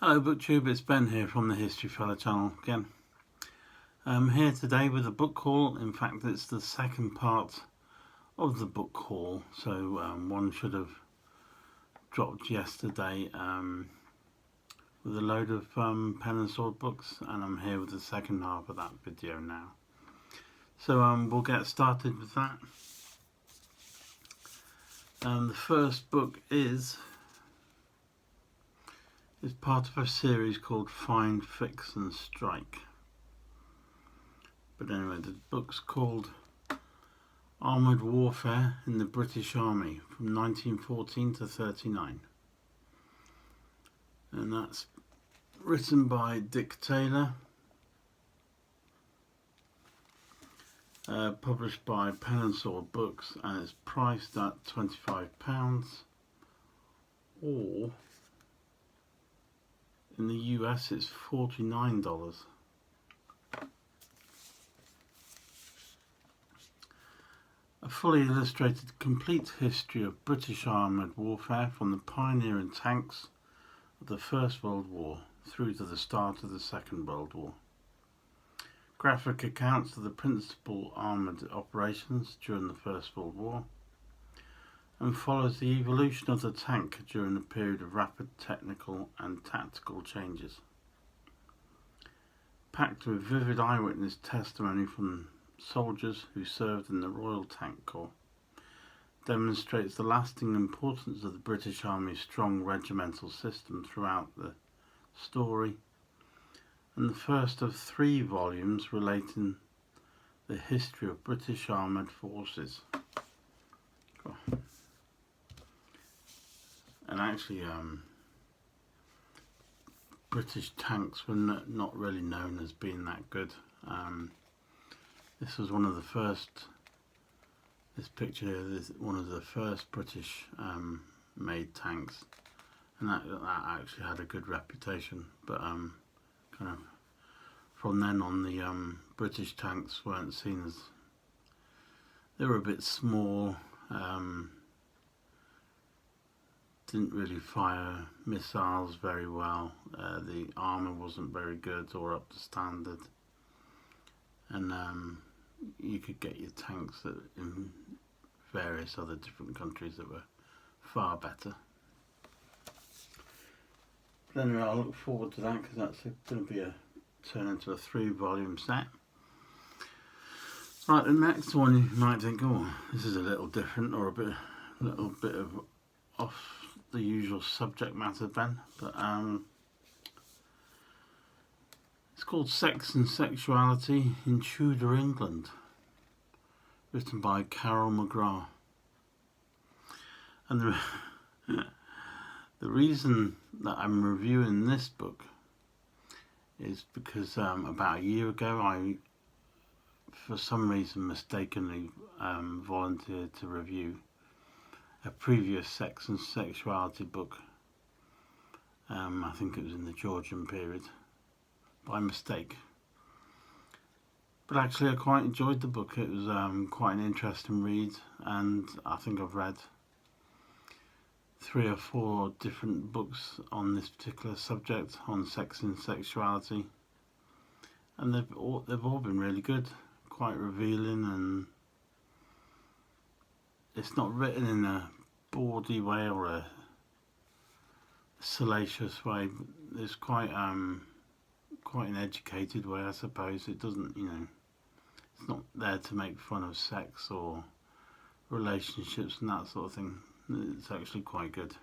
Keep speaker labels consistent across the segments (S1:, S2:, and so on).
S1: Hello BookTube, it's Ben here from the History Fella channel again. I'm here today with a book haul. In fact, it's the second part of the book haul, so one should have dropped yesterday with a load of pen and sword books, and I'm here with the second half of that video now. So we'll get started with that. The first book is part of a series called Find, Fix and Strike. But anyway, the book's called Armoured Warfare in the British Army from 1914 to 39. And that's written by Dick Taylor, published by Pen and Sword Books, and it's priced at £25, or in the US it's $49. A fully illustrated complete history of British armoured warfare from the pioneering tanks of the First World War through to the start of the Second World War. Graphic accounts of the principal armoured operations during the First World War, and follows the evolution of the tank during a period of rapid technical and tactical changes. Packed with vivid eyewitness testimony from soldiers who served in the Royal Tank Corps, demonstrates the lasting importance of the British Army's strong regimental system throughout the story, and the first of 3 volumes relating the history of British armoured forces. And actually, British tanks were not really known as being that good. This was one of the first, this picture here is one of the first British made tanks, and that actually had a good reputation, but kind of from then on the British tanks weren't seen as, they were a bit small, didn't really fire missiles very well, the armour wasn't very good or up to standard, and you could get your tanks in various other different countries that were far better. But anyway, I look forward to that because that's going to be turn into a 3-volume set. Right, the next one you might think, oh, this is a little different or a little bit of off the usual subject matter, Ben, but it's called Sex and Sexuality in Tudor England, written by Carol McGrath. And the reason that I'm reviewing this book is because about a year ago I, for some reason, mistakenly volunteered to review a previous Sex and Sexuality book. I think it was in the Georgian period, by mistake. But actually I quite enjoyed the book. It was quite an interesting read, and I think I've read 3 or 4 different books on this particular subject, on sex and sexuality, and they've all been really good, quite revealing, and it's not written in a bawdy way or a salacious way, but it's quite an educated way, I suppose. It doesn't, it's not there to make fun of sex or relationships and that sort of thing. It's actually quite good.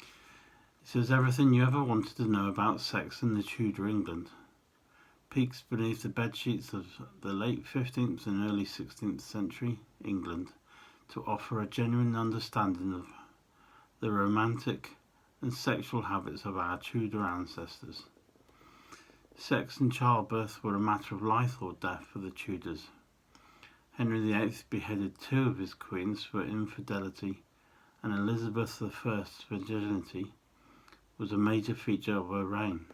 S1: It says everything you ever wanted to know about sex in the Tudor England peeks beneath the bedsheets of the late 15th and early 16th century England to offer a genuine understanding of the romantic and sexual habits of our Tudor ancestors. Sex and childbirth were a matter of life or death for the Tudors. Henry VIII beheaded 2 of his queens for infidelity, and Elizabeth I's virginity was a major feature of her reign.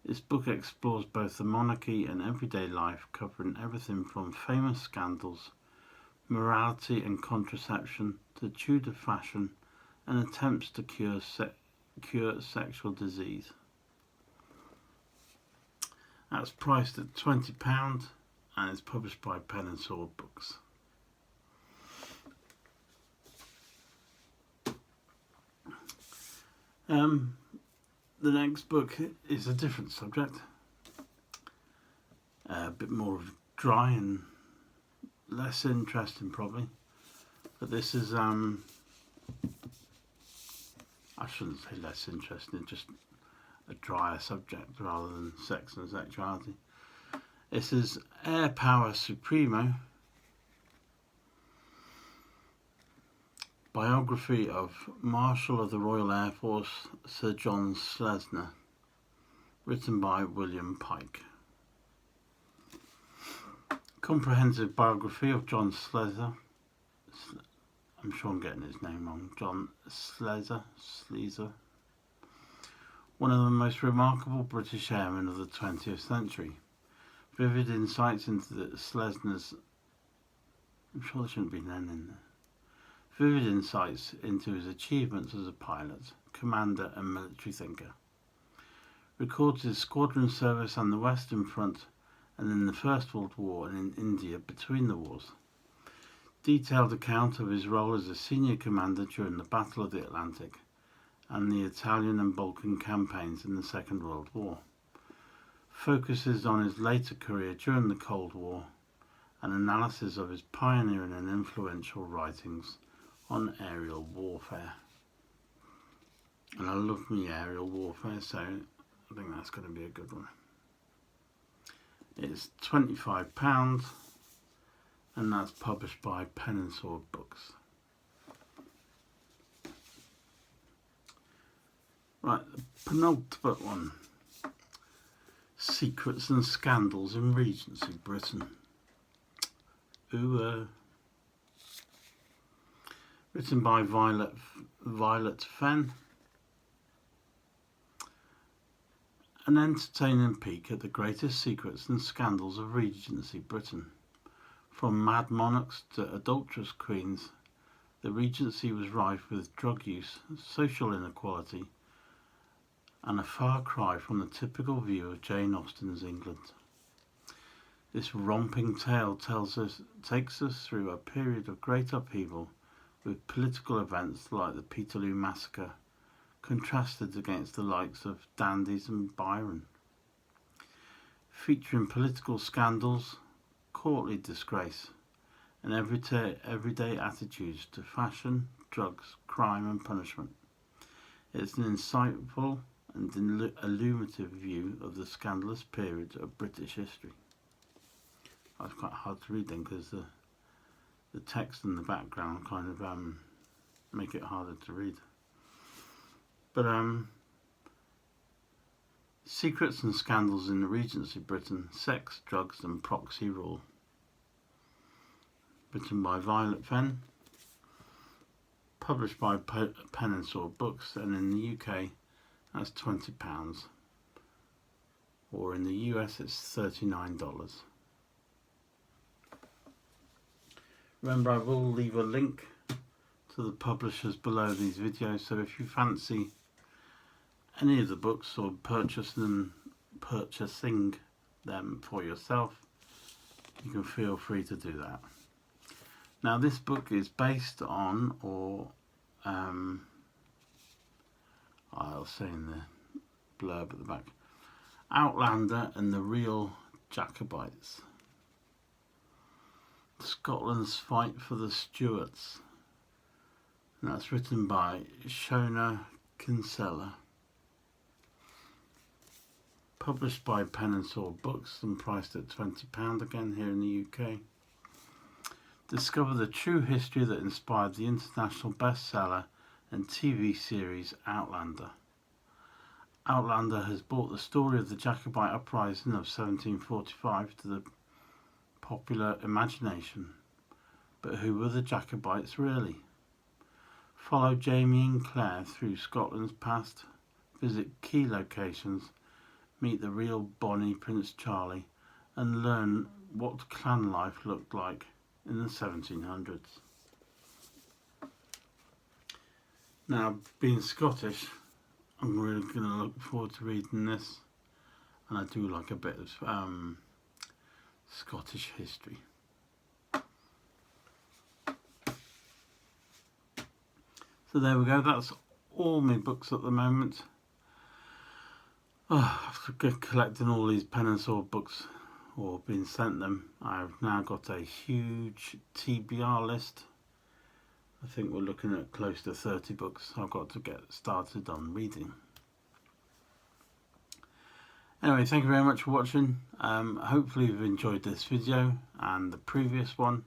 S1: This book explores both the monarchy and everyday life, covering everything from famous scandals, morality and contraception, to Tudor fashion and attempts to cure sexual disease. That's priced at £20 and it's published by Pen and Sword Books. The next book is a different subject, a bit more dry and less interesting probably, but this is I shouldn't say less interesting, just a drier subject rather than sex and sexuality. This is Air Power Supremo, biography of Marshal of the Royal Air Force Sir John Slessor, written by William Pike. Comprehensive biography of John Slessor, I'm sure I'm getting his name wrong, John Slessor, one of the most remarkable British airmen of the 20th century. Vivid insights into Slessor's, I'm sure there shouldn't be none in there. Vivid insights into his achievements as a pilot, commander and military thinker. Records his squadron service on the Western Front and in the First World War and in India between the wars. Detailed account of his role as a senior commander during the Battle of the Atlantic and the Italian and Balkan campaigns in the Second World War. Focuses on his later career during the Cold War and analysis of his pioneering and influential writings on aerial warfare. And I love me aerial warfare, so I think that's going to be a good one. It's £25 and that's published by Pen and Sword Books. Right, the penultimate one. Secrets and Scandals in Regency Britain. Written by Violet Fenn. An entertaining peek at the greatest secrets and scandals of Regency Britain. From mad monarchs to adulterous queens, the Regency was rife with drug use, social inequality, and a far cry from the typical view of Jane Austen's England. This romping tale takes us through a period of great upheaval, with political events like the Peterloo Massacre contrasted against the likes of dandies and Byron. Featuring political scandals, courtly disgrace, and everyday attitudes to fashion, drugs, crime and punishment. It's an insightful and illuminative view of the scandalous period of British history. That's quite hard to read then because the text in the background kind of make it harder to read. But Secrets and Scandals in the Regency Britain, Sex, Drugs and Proxy Rule. Written by Violet Fenn. Published by Pen and Sword Books, and in the UK that's £20. Or in the US it's $39. Remember, I will leave a link to the publishers below these videos, so if you fancy any of the books or purchasing them for yourself, you can feel free to do that. Now this book is based on, or I'll say in the blurb at the back, Outlander and the Real Jacobites. Scotland's Fight for the Stuarts. And that's written by Shona Kinsella. Published by Pen and Sword Books and priced at £20 again here in the UK. Discover the true history that inspired the international bestseller and TV series Outlander. Outlander has brought the story of the Jacobite uprising of 1745 to the popular imagination. But who were the Jacobites really? Follow Jamie and Claire through Scotland's past, visit key locations, meet the real Bonnie Prince Charlie, and learn what clan life looked like in the 1700s. Now, being Scottish, I'm really going to look forward to reading this. and I do like a bit of Scottish history. So there we go, that's all my books at the moment. After collecting all these pen and sword books, or being sent them, I've now got a huge TBR list. I think we're looking at close to 30 books I've got to get started on reading. Anyway, thank you very much for watching. Hopefully you've enjoyed this video and the previous one.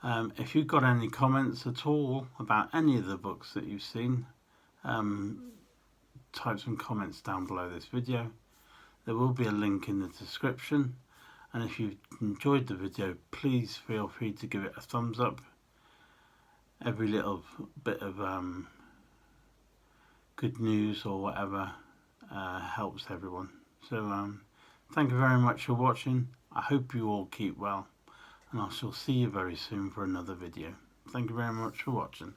S1: If you've got any comments at all about any of the books that you've seen, type some comments down below this video. There will be a link in the description, and if you've enjoyed the video, please feel free to give it a thumbs up. Every little bit of good news or whatever helps everyone. So thank you very much for watching. I hope you all keep well, and I shall see you very soon for another video. Thank you very much for watching.